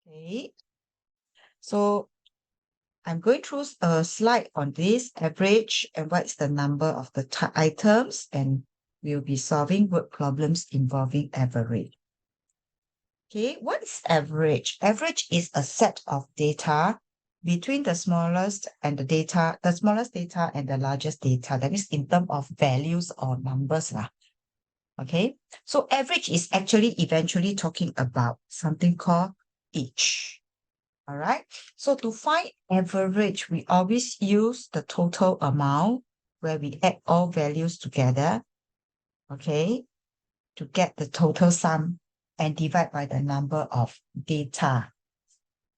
Okay, so I'm going through a slide on this average and what's the number of the items, and we'll be solving word problems involving average. Okay, what is average? Average is a set of data between the smallest and the smallest data and the largest data. That means in terms of values or numbers lah. Okay, so average is actually eventually talking about something called each. All right, so to find average, we always use the total amount where we add all values together, okay, to get the total sum and divide by the number of data.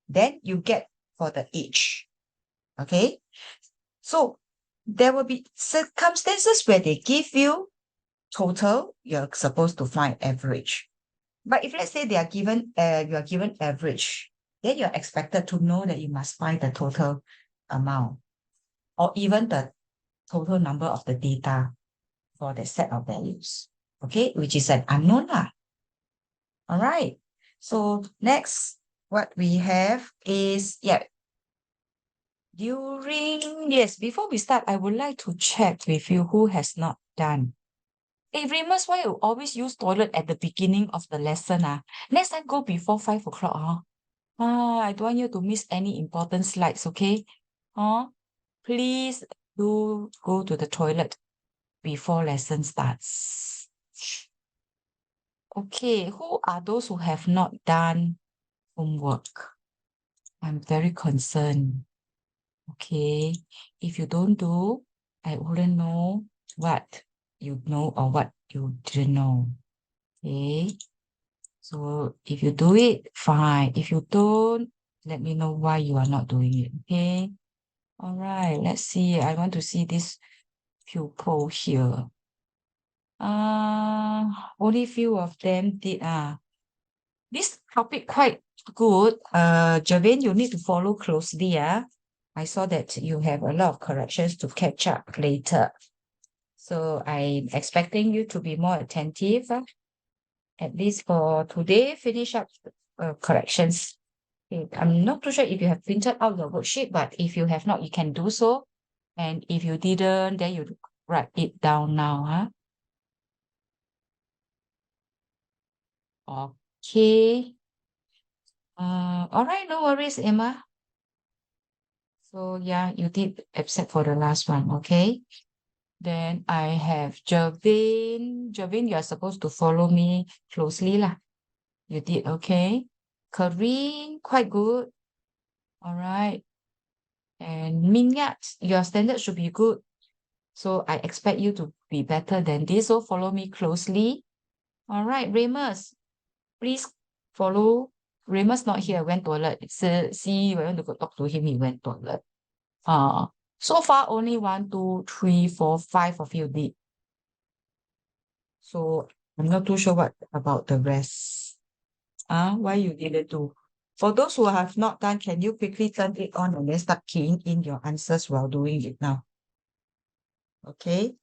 Then you get for the each, okay? So there will be circumstances where they give you total, you're supposed to find average. But if let's say they are given, you are given average, then you're expected to know that you must find the total amount or even the total number of the data for the set of values, okay, which is an unknown lah. All right, so next, what we have is, before we start, I would like to check with you who has not done. Hey, Remus, why you always use toilet at the beginning of the lesson? Next time go before 5 o'clock. I don't want you to miss any important slides, okay? Please do go to the toilet before lesson starts. Okay, who are those who have not done homework? I'm very concerned. Okay, if you don't do, I wouldn't know what you know or what you didn't know. Okay, so if you do it, fine. If you don't, let me know why you are not doing it. Okay, all right, let's see. I want to see this pupil here. Only few of them did. This topic quite good. Javin, you need to follow closely. I saw that you have a lot of corrections to catch up later. So I'm expecting you to be more attentive. At least for today, finish up corrections. Okay. I'm not too sure if you have printed out your worksheet, but if you have not, you can do so. And if you didn't, then you write it down now. Okay. All right, no worries, Emma. So yeah, you did except for the last one, okay? Then I have Javin. Javin, you are supposed to follow me closely lah. You did okay. Kareen, quite good. All right. And Minyat, your standard should be good. So I expect you to be better than this. So follow me closely. All right, Remus, please follow. Remus not here, went toilet. See, I want to go talk to him, he went toilet. So far only 1, 2, 3, 4, 5 of you did. So I'm not too sure what about the rest. Why you didn't do? For those who have not done, can you quickly turn it on and then start keying in your answers while doing it now? Okay.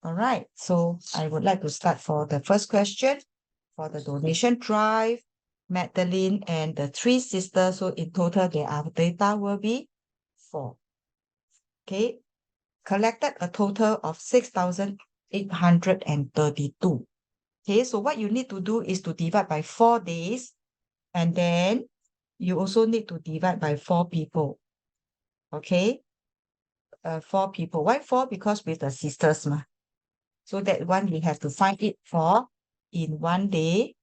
All right. So I would like to start for the first question for the donation drive, Magdalene and the 3 sisters. So in total, their data will be 4. Okay. Collected a total of 6,832. Okay, so what you need to do is to divide by 4 days, and then you also need to divide by 4 people. Okay, 4 people. Why 4? Because with the sisters, so that one we have to find it for in 1 day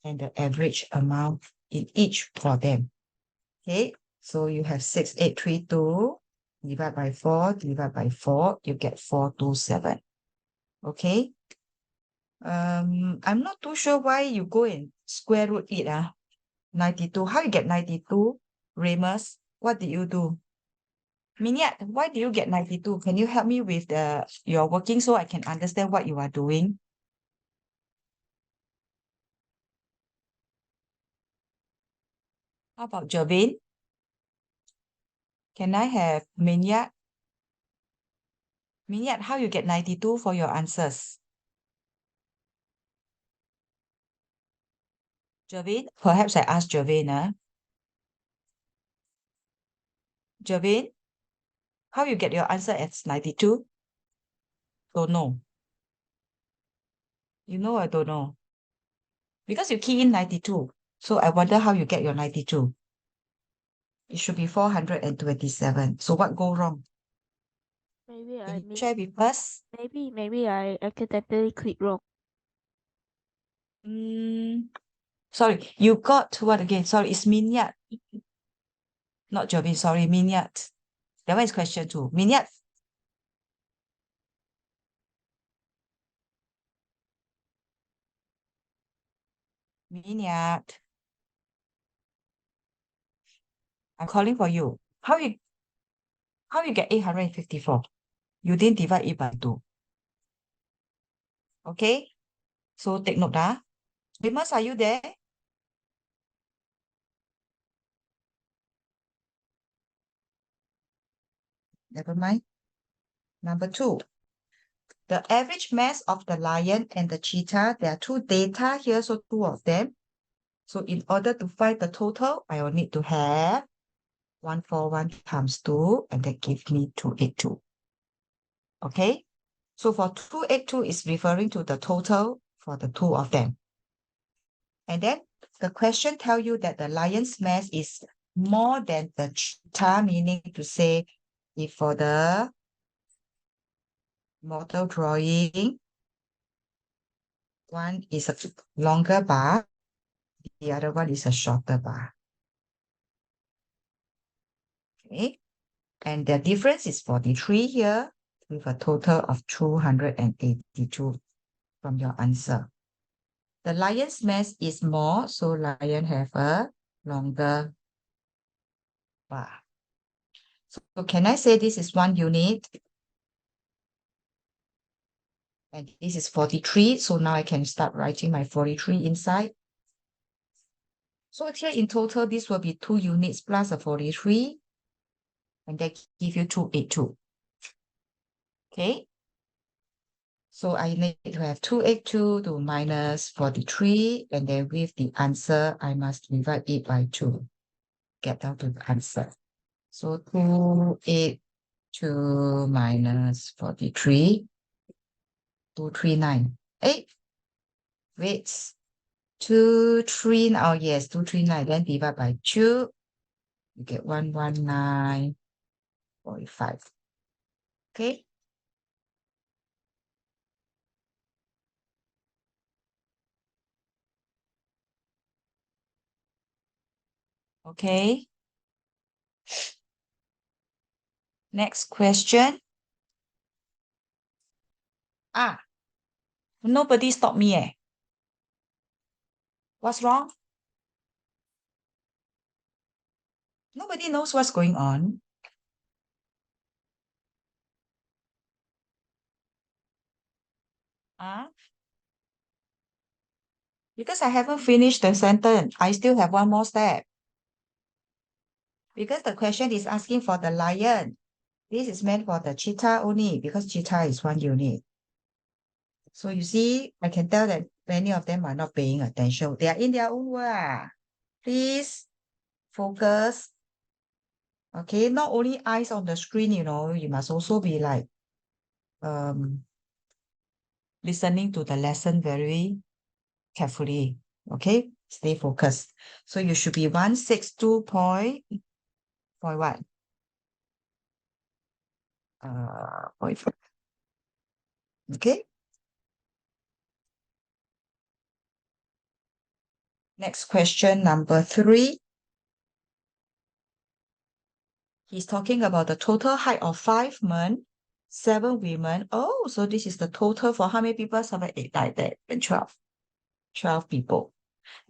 and the average amount in each for them. Okay, so you have 6,832 divide by 4, you get 427. Okay. I'm not too sure why you go and square root it. 92. How you get 92? Remus, what did you do? Minyat, why did you get 92? Can you help me with your working so I can understand what you are doing? How about Javin? Can I have Minyat? Minyat, how you get 92 for your answers? Javin, perhaps I ask Javin. Jervin, how you get your answer as 92? Don't know. You know I don't know. Because you key in 92. So I wonder how you get your 92. It should be 427. So what go wrong? Maybe Can I you miss. share with us? Maybe I accidentally clicked wrong. Sorry, you got what again? Sorry, it's Minyat. Not Jervin, sorry, Minyat. That one is question 2. Minyat. Minyat. I'm calling for you. How you get 854? You didn't divide it by 2. Okay? So take note, Amos, are you there? Never mind. Number 2. The average mass of the lion and the cheetah, there are 2 data here, so 2 of them. So in order to find the total, I will need to have 141 times 2, and that gives me 282. Okay? So for 282 is referring to the total for the 2 of them. And then the question tell you that the lion's mass is more than the cheetah, meaning to say if for the model drawing, one is a longer bar, the other one is a shorter bar. Okay, and the difference is 43 here with a total of 282 from your answer. The lion's mass is more, so lion have a longer bar. So can I say this is 1 unit? And this is 43, so now I can start writing my 43 inside. So here in total, this will be 2 units plus a 43, and that give you 282. Okay, so I need to have 282 to minus 43, and then with the answer, I must divide it by 2. Get down to the answer. So 282 minus 43, 239. Wait, 239, oh yes, 239, then divide by 2, you get 119.5. Okay. Okay. Next question. Nobody stopped me. What's wrong? Nobody knows what's going on. Because I haven't finished the sentence. I still have one more step. Because the question is asking for the lion. This is meant for the cheetah only because cheetah is 1 unit. So you see, I can tell that many of them are not paying attention. They are in their own world. Please focus. Okay, not only eyes on the screen, you must also be like listening to the lesson very carefully. Okay, stay focused. So you should be 162 point what? Point 4. Okay. Next question, number 3. He's talking about the total height of 5 men, 7 women. Oh, so this is the total for how many people? 7, 8, 9, 10, and 12. 12 people.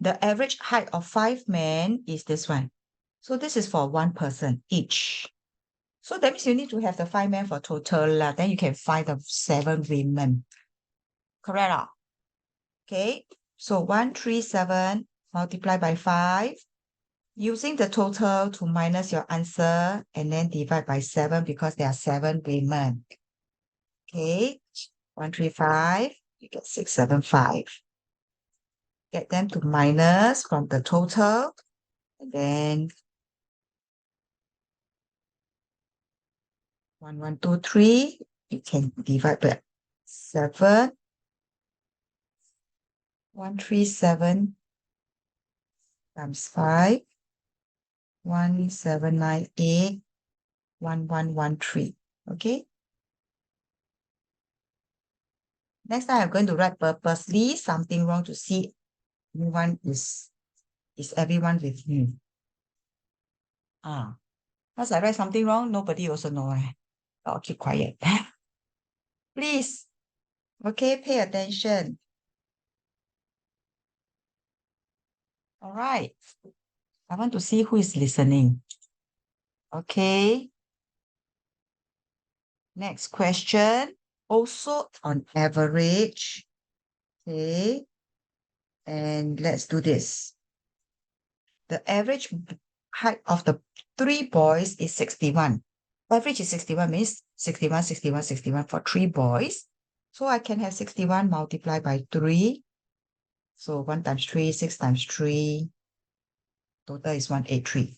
The average height of 5 men is this one. So this is for 1 person each. So that means you need to have the 5 men for total. Then you can find the 7 women. Correct? Okay. So 137 multiplied by 5. Using the total to minus your answer and then divide by 7 because there are 7 women. Okay, 135, you get 675. Get them to minus from the total and then 1, 1, 2, 3. You can divide by 7. 137 times 5. 1798. 1113. Okay. Next time I'm going to write purposely something wrong to see everyone is everyone with me. Once I write something wrong, nobody also know. I'll keep quiet. Please. Okay, pay attention. All right. I want to see who is listening. Okay. Next question. Also on average. Okay. And let's do this. The average height of the 3 boys is 61. Average is 61 means 61, 61, 61 for 3 boys. So I can have 61 multiplied by 3. So 1 times 3, 6 times 3. Total is 183.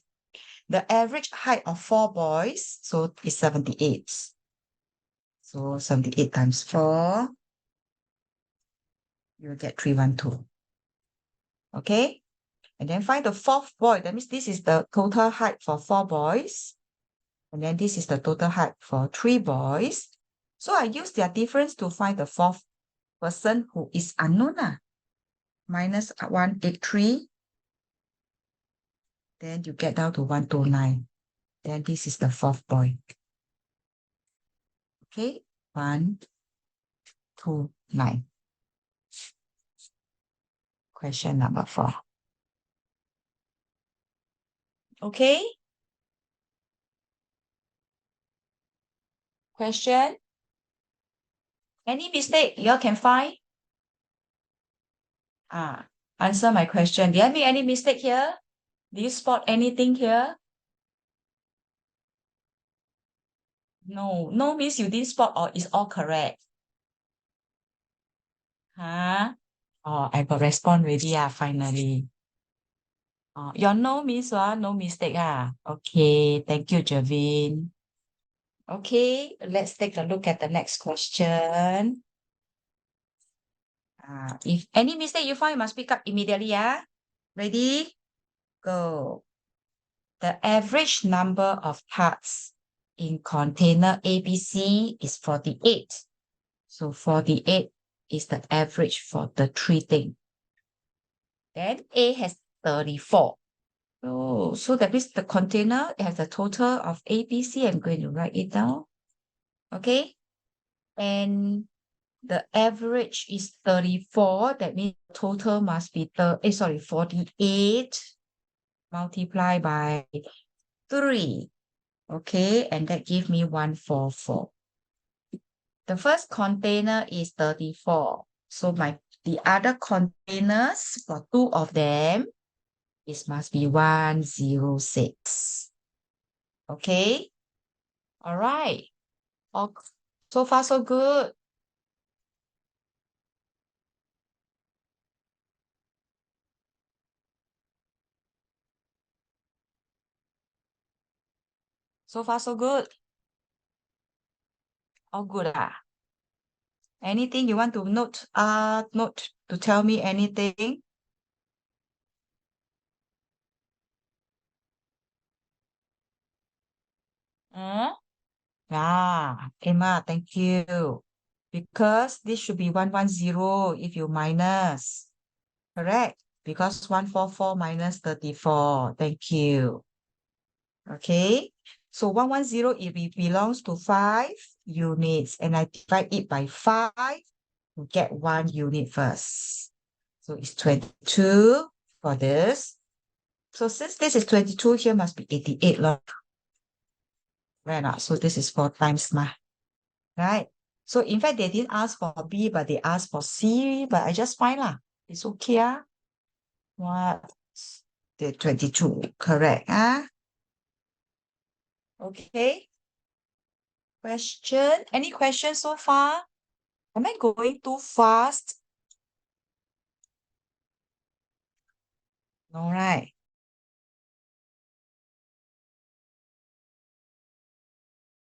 The average height of 4 boys, so is 78. So 78 times 4, you'll get 312. Okay? And then find the 4th boy. That means this is the total height for 4 boys. And then this is the total height for 3 boys. So I use their difference to find the 4th person who is unknown. Minus 183. Then you get down to 129. Then this is the 4th boy. Okay, 129. Question number 4. Okay. Question. Any mistake you all can find? Answer my question. Did I make any mistake here? Do you spot anything here? No. No means you didn't spot or it's all correct. Oh, I got respond already, finally. Your no means no mistake. Okay, thank you, Javin. Okay, let's take a look at the next question. If any mistake you find, you must pick up immediately. Ready? Go. The average number of parts in container ABC is 48. So 48 is the average for the 3 things. Then A has 34. Oh, so that means the container has a total of A, B, C. I'm going to write it down. Okay. And the average is 34. That means total must be 48 multiplied by 3. Okay. And that gives me 144. The first container is 34. So the other containers for 2 of them, it must be 106. Okay. All right. So far, so good. So far, so good. All good. Anything you want to note to tell me anything? Emma, thank you. Because this should be 110 if you minus. Correct? Because 144 minus 34. Thank you. Okay. So 110, if it belongs to 5 units, and I divide it by 5, you get 1 unit first. So it's 22 for this. So since this is 22, here must be 88. Right? So this is 4 times right? So in fact, they didn't ask for B, but they asked for C, but I just find it's okay. What? The 22, correct. Okay. Question? Any questions so far? Am I going too fast? All right.